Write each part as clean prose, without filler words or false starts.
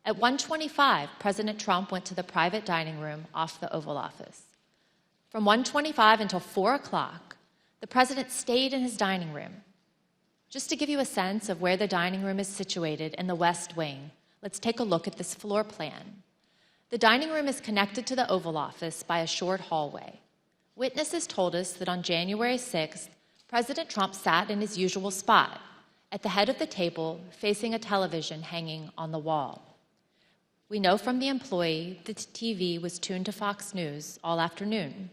At 1:25, President Trump went to the private dining room off the Oval Office. From 1:25 until 4 o'clock, the president stayed in his dining room. Just to give you a sense of where the dining room is situated in the West Wing, let's take a look at this floor plan. The dining room is connected to the Oval Office by a short hallway. Witnesses told us that on January 6th, President Trump sat in his usual spot, at the head of the table, facing a television hanging on the wall. We know from the employee that the TV was tuned to Fox News all afternoon.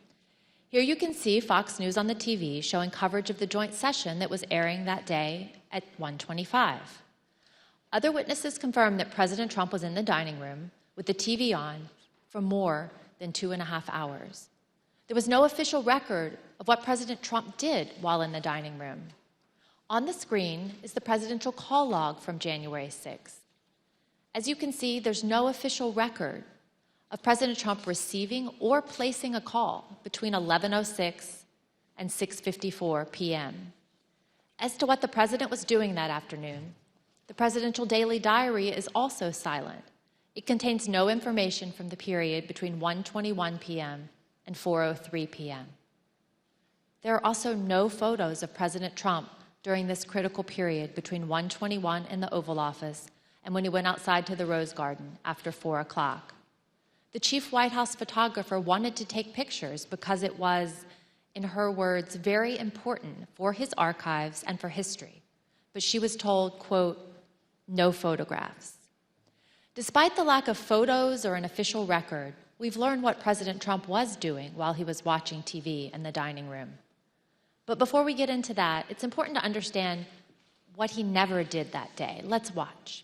Here you can see Fox News on the TV showing coverage of the joint session that was airing that day at 1:25. Other witnesses confirmed that President Trump was in the dining room with the TV on for more than 2.5 hours. There was no official record of what President Trump did while in the dining room. On the screen is the presidential call log from January 6th. As you can see, there's no official record of President Trump receiving or placing a call between 11:06 and 6:54 p.m. As to what the president was doing that afternoon, the presidential daily diary is also silent. It contains no information from the period between 1:21 p.m. and 4:03 p.m. There are also no photos of President Trump during this critical period between 1:21 in the Oval Office and when he went outside to the Rose Garden after 4 o'clock. The chief White House photographer wanted to take pictures because it was, in her words, very important for his archives and for history. But she was told, quote, no photographs. Despite the lack of photos or an official record, we've learned what President Trump was doing while he was watching TV in the dining room. But before we get into that, it's important to understand what he never did that day. Let's watch.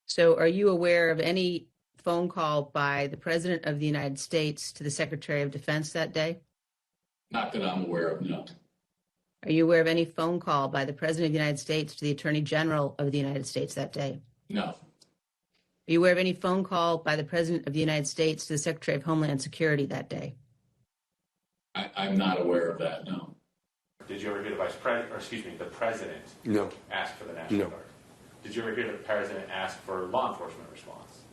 So are you aware of any phone call by the President of the United States to the Secretary of Defense that day? Not that I'm aware of, no. Are you aware of any phone call by the President of the United States to the Attorney General of the United States that day? No. Are you aware of any phone call by the President of the United States to the Secretary of Homeland Security that day? I'm not aware of that, no. Did you ever hear the President No. ask for the National No. Guard? Did you ever hear the President ask for law enforcement response?